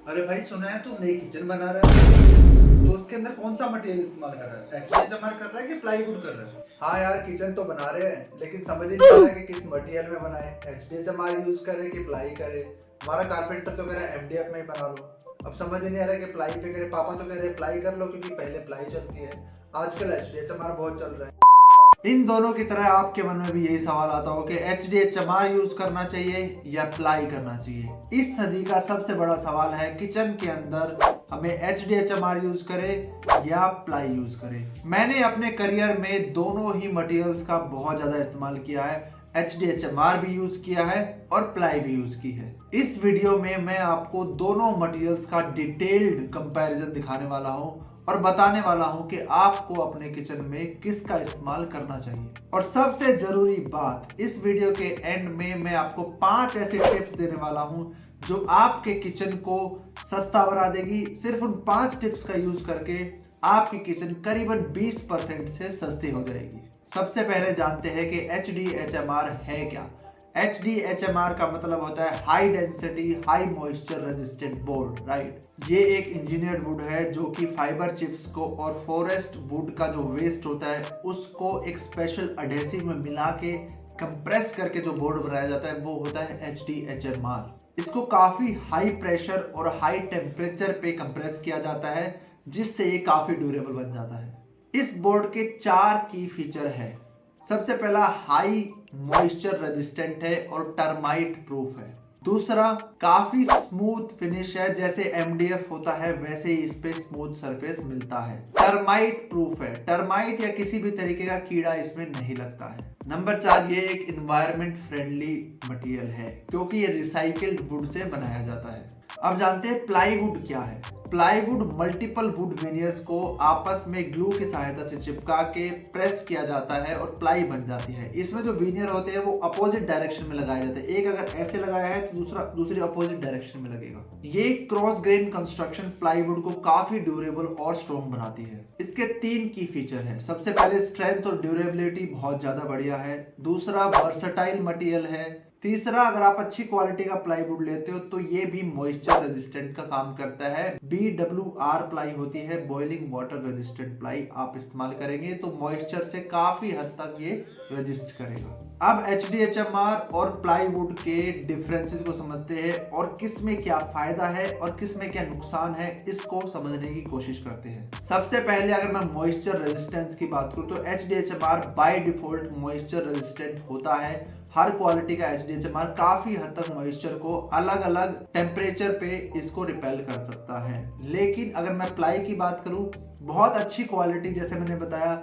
अरे भाई, सुना है तू नई किचन बना रहा है। तो उसके अंदर कौन सा मटेरियल इस्तेमाल कर रहा है? एचडीएचएमआर कर रहा है कि प्लाईवुड कर रहा है? हाँ यार, किचन तो बना रहे हैं लेकिन समझ ही नहीं आ रहा है कि किस मटेरियल में बनाए। एचडीएचएमआर यूज करे कि प्लाई करे। हमारा कारपेंटर तो कह रहा है एमडीएफ में ही बना लो। अब समझ ही नहीं आ रहा है कि प्लाई पे करे। पापा तो कह रहे हैं प्लाई कर लो क्योंकि पहले प्लाई चलती है। आजकल एचडीएचएमआर बहुत चल रहा है। इन दोनों की तरह आपके मन में भी यही सवाल आता हो कि एचडीएचएमआर यूज करना चाहिए या प्लाई करना चाहिए। इस सदी का सबसे बड़ा सवाल है किचन के अंदर हमें एचडीएचएमआर यूज करें या प्लाई यूज करें। मैंने अपने करियर में दोनों ही मटेरियल्स का बहुत ज्यादा इस्तेमाल किया है। एचडीएचएमआर भी यूज किया है और प्लाई भी यूज की है। इस वीडियो में मैं आपको दोनों मटेरियल्स का डिटेल्ड कंपैरिजन दिखाने वाला हूं और बताने वाला हूं कि आपको अपने किचन में किसका इस्तेमाल करना चाहिए। और सबसे जरूरी बात, इस वीडियो के एंड में मैं आपको 5 ऐसे टिप्स देने वाला हूं जो आपके किचन को सस्ता बना देगी। सिर्फ उन 5 टिप्स का यूज करके आपकी किचन करीबन 20% से सस्ती हो जाएगी। सबसे पहले जानते हैं कि एचडीएचएमआर है क्या। एचडीएचएमआर का मतलब होता है high density high moisture resistant board, right. ये एक इंजीनियर्ड वुड है जो कि फाइबर चिप्स को और फॉरेस्ट वुड का जो वेस्ट होता है उसको एक स्पेशल अडेसिव में मिला के कंप्रेस करके जो बोर्ड बनाया जाता है वो होता है एचडीएचएमआर। इसको काफी हाई प्रेशर और हाई टेम्परेचर पे कंप्रेस किया जाता है जिससे ये काफी ड्यूरेबल बन जाता है। इस बोर्ड के 4 की फीचर है। सबसे पहला, हाई मॉइस्चर रेजिस्टेंट है और टर्माइट प्रूफ है। दूसरा, काफी स्मूथ फिनिश है, जैसे एमडीएफ होता है वैसे ही इस पे स्मूथ सरफेस मिलता है। टर्माइट प्रूफ है, टर्माइट या किसी भी तरीके का कीड़ा इसमें नहीं लगता है। नंबर 4, ये एक इन्वायरमेंट फ्रेंडली मटेरियल है क्योंकि ये रिसाइकिल्ड वुड से बनाया जाता है। अब जानते हैं प्लाईवुड क्या है। प्लाईवुड मल्टीपल वुड वेनियर्स को आपस में ग्लू की सहायता से चिपका के प्रेस किया जाता है और प्लाई बन जाती है। इसमें जो वेनियर होते हैं वो अपोजिट डायरेक्शन में लगाए जाते हैं। एक अगर ऐसे लगाया है तो दूसरी अपोजिट डायरेक्शन में लगेगा। ये क्रॉस ग्रेन कंस्ट्रक्शन प्लाईवुड को काफी ड्यूरेबल और स्ट्रॉन्ग बनाती है। इसके 3 की फीचर है। सबसे पहले, स्ट्रेंथ और ड्यूरेबिलिटी बहुत ज्यादा बढ़िया है। दूसरा, वर्सटाइल मटेरियल है। तीसरा, अगर आप अच्छी क्वालिटी का प्लाईवुड लेते हो तो ये भी मॉइस्चर रेजिस्टेंट का काम करता है। BWR प्लाई होती है, बॉइलिंग वाटर रेजिस्टेंट प्लाई। आप इस्तेमाल करेंगे तो मॉइस्चर से काफी हद तक ये रेजिस्ट करेगा। अब एचडीएचएमआर और प्लाईवुड के डिफरेंसेस को समझते हैं और किस में क्या फायदा है और किस में क्या नुकसान है, इसको समझने की कोशिश करते हैं। सबसे पहले अगर मैं मॉइस्चर रेजिस्टेंस की बात करूं तो एचडीएचएमआर बाय डिफॉल्ट मॉइस्चर रेजिस्टेंट होता है। हर क्वालिटी का एचडीएचएमआर काफी हद तक मॉइस्चर को अलग अलग टेम्परेचर पे इसको रिपेल कर सकता है। लेकिन अगर मैं प्लाई की बात करूं, बहुत अच्छी क्वालिटी, जैसे मैंने बताया,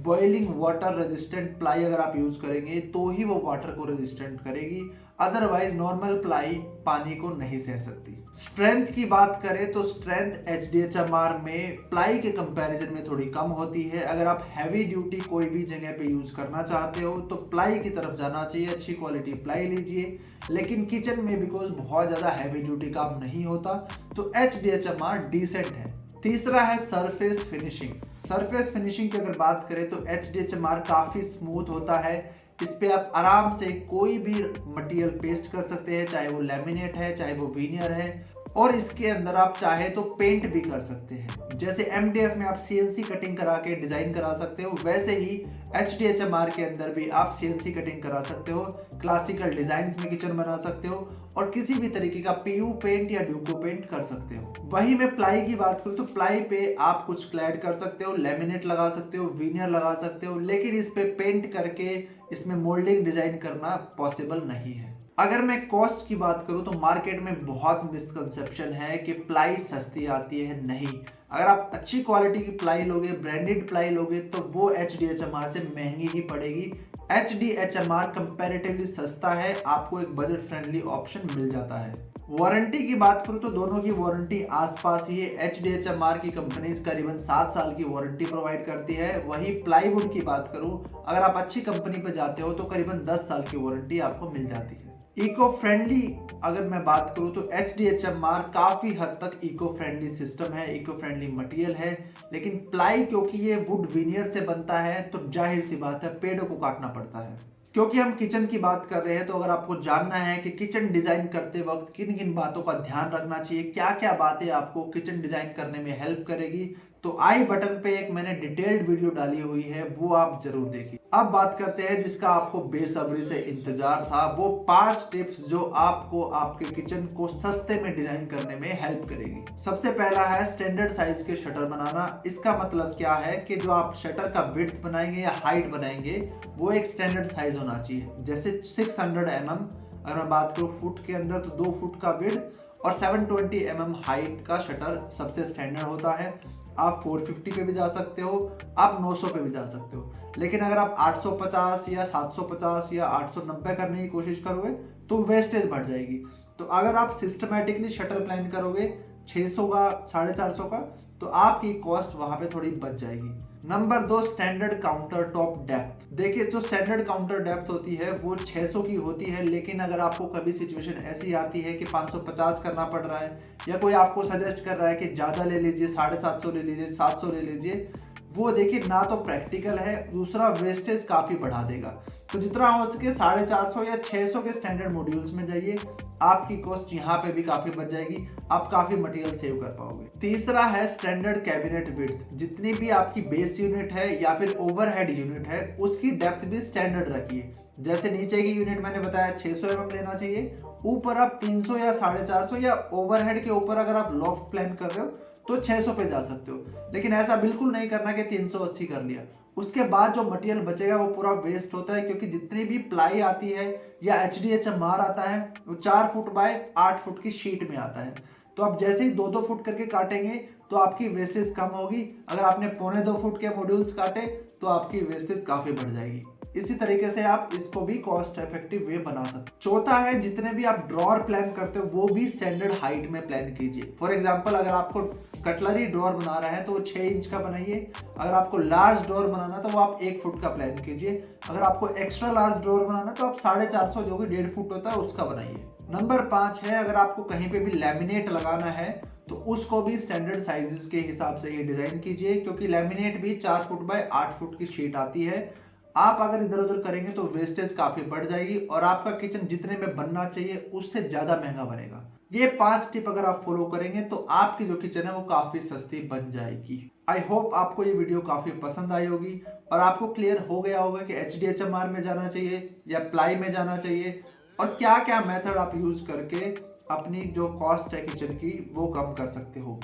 बॉइलिंग वाटर रेजिस्टेंट प्लाई अगर आप यूज करेंगे तो ही वो वाटर को रेजिस्टेंट करेगी, अदरवाइज नॉर्मल प्लाई पानी को नहीं सह सकती। स्ट्रेंथ की बात करें तो स्ट्रेंथ एचडीएचएमआर में प्लाई के कंपैरिजन में थोड़ी कम होती है। अगर आप हैवी ड्यूटी कोई भी जगह पे यूज करना चाहते हो तो प्लाई की तरफ जाना चाहिए, अच्छी क्वालिटी प्लाई लीजिए। लेकिन किचन में बिकॉज बहुत ज्यादा हैवी ड्यूटी काम नहीं होता तो एचडीएचएमआर डिसेंट है। तीसरा है सरफेस फिनिशिंग। सरफेस फिनिशिंग की अगर बात करें तो एचडीएचएमआर काफी स्मूथ होता है। इस पे आप आराम से कोई भी मटेरियल पेस्ट कर सकते हैं, चाहे वो लैमिनेट है चाहे वो विनियर है, और इसके अंदर आप चाहे तो पेंट भी कर सकते हैं। जैसे एमडीएफ में आप सीएनसी कटिंग करा के डिजाइन करा सकते हो, वैसे ही एचडीएचएमआर के अंदर भी आप सीएनसी कटिंग करा सकते हो, क्लासिकल डिजाइन्स में किचन बना सकते हो और किसी भी तरीके का पीयू पेंट या ड्यूको पेंट कर सकते हो। वही मैं प्लाई की बात करूं तो प्लाई पे आप कुछ क्लैड कर सकते हो, लैमिनेट लगा सकते हो, विनियर लगा सकते हो, लेकिन इस पे पेंट करके इसमें मोल्डिंग डिजाइन करना पॉसिबल नहीं है। अगर मैं कॉस्ट की बात करूं तो मार्केट में बहुत मिसकंसेप्शन है कि प्लाई सस्ती आती है। नहीं, अगर आप अच्छी क्वालिटी की प्लाई लोगे, ब्रांडेड प्लाई लोगे तो वो एचडीएचएमआर से महंगी ही पड़ेगी। एचडीएचएमआर कंपैरेटिवली सस्ता है, आपको एक बजट फ्रेंडली ऑप्शन मिल जाता है। वारंटी की बात करूं तो दोनों की वारंटी आसपास ही है। एचडीएचएमआर की कंपनीज करीबन 7 साल की वारंटी प्रोवाइड करती है। वही प्लाईवुड की बात करूं, अगर आप अच्छी कंपनी पे जाते हो तो करीबन 10 साल की वारंटी आपको मिल जाती है। इको फ्रेंडली अगर मैं बात करूं तो एचडीएचएमआर काफी हद तक इको फ्रेंडली सिस्टम है, इको फ्रेंडली मटेरियल है। लेकिन प्लाई क्योंकि ये वुड विनियर से बनता है तो जाहिर सी बात है पेड़ों को काटना पड़ता है। क्योंकि हम किचन की बात कर रहे हैं, तो अगर आपको जानना है कि किचन डिजाइन करते वक्त किन किन बातों का ध्यान रखना चाहिए, क्या क्या बातें आपको किचन डिजाइन करने में हेल्प करेगी, तो आई बटन पे एक मैंने डिटेल्ड वीडियो डाली हुई है, वो आप जरूर देखिए। अब बात करते हैं जिसका आपको बेसब्री से इंतजार था, वो 5 टिप्स जो आपको आपके किचन को सस्ते में डिजाइन करने में हेल्प करेगी। सबसे पहला है स्टैंडर्ड साइज के शटर बनाना। इसका मतलब क्या है कि जो आप शटर का विड्थ बनाएंगे या हाइट बनाएंगे वो एक स्टैंडर्ड साइज होना चाहिए। जैसे 600 mm अगर मैं बात करूँ फुट के अंदर, तो 2 फुट का विड्थ और 720 mm हाइट का शटर सबसे स्टैंडर्ड होता है। आप 450 पे भी जा सकते हो, आप 900 पे भी जा सकते हो, लेकिन अगर आप 850 या 750 या 890 करने की कोशिश करोगे तो वेस्टेज बढ़ जाएगी। तो अगर आप सिस्टमेटिकली शटर प्लान करोगे 600 का, 450 का, तो आपकी कॉस्ट वहां पे थोड़ी बच जाएगी। Number 2, standard counter top depth. देखिए जो स्टैंडर्ड काउंटर डेप्थ होती है वो 600 की होती है, लेकिन अगर आपको कभी सिचुएशन ऐसी आती है कि 550 करना पड़ रहा है या कोई आपको सजेस्ट कर रहा है कि ज़्यादा ले लीजिए, 750 ले लीजिए, 700 ले लीजिए, वो देखिए ना तो प्रैक्टिकल है, दूसरा वेस्टेज काफ़ी बढ़ा देगा। तो जितना हो सके 450 या 600 के स्टैंडर्ड मॉड्यूल्स में जाइए, आपकी कॉस्ट यहाँ पे भी काफी बच जाएगी, आप काफी मटेरियल सेव कर पाओगे। तीसरा है स्टैंडर्ड कैबिनेट विड्थ। जितनी भी आपकी बेस यूनिट है या फिर ओवरहेड यूनिट है उसकी डेप्थ भी स्टैंडर्ड रखिए। जैसे नीचे की यूनिट मैंने बताया 600 mm लेना चाहिए, ऊपर आप 300 या 450 या ओवरहेड के ऊपर अगर आप लॉफ्ट प्लान कर रहे हो तो 600 पे जा सकते हो, लेकिन ऐसा बिल्कुल नहीं करना कि 380 कर लिया। उसके बाद जो मटेरियल बचेगा वो पूरा वेस्ट होता है, क्योंकि जितनी भी प्लाई आती है या HDHMR आता है वो 4 फुट बाय 8 फुट की शीट में आता है। तो आप जैसे ही 2-2 फुट करके काटेंगे तो आपकी वेस्टेज कम होगी। अगर आपने 1.25 फुट के मॉड्यूल्स काटे तो आपकी वेस्टेज काफी बढ़ जाएगी। इसी तरीके से आप इसको भी कॉस्ट इफेक्टिव वे बना सकते। चौथा है जितने भी आप ड्रॉअर प्लान करते हो वो भी स्टैंडर्ड हाइट में प्लान कीजिए। फॉर एग्जांपल अगर आपको कटलरी ड्रॉअर बना रहा है तो वो 6 इंच का बनाइए। अगर आपको लार्ज ड्रॉअर बनाना तो वो आप 1 फुट का प्लान कीजिए। अगर आपको एक्स्ट्रा लार्ज ड्रॉअर बनाना तो आप 450 जो कि 1.5 फुट होता है उसका बनाइए। नंबर 5 है अगर आपको कहीं पे भी लैमिनेट लगाना है तो उसको भी स्टैंडर्ड साइजेस के हिसाब से ही डिजाइन कीजिए, क्योंकि लैमिनेट भी 4 फुट बाय 8 फुट की शीट आती है। आप अगर इधर उधर करेंगे तो वेस्टेज काफी बढ़ जाएगी और आपका किचन जितने में बनना चाहिए उससे ज्यादा महंगा बनेगा। ये 5 टिप अगर आप फॉलो करेंगे तो आपकी जो किचन है वो काफी सस्ती बन जाएगी। आई होप आपको ये वीडियो काफी पसंद आई होगी और आपको क्लियर हो गया होगा कि HDHMR में जाना चाहिए या प्लाई में जाना चाहिए और क्या क्या मेथड आप यूज करके अपनी जो कॉस्ट है किचन की वो कम कर सकते हो।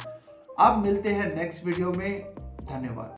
अब मिलते हैं नेक्स्ट वीडियो में। धन्यवाद।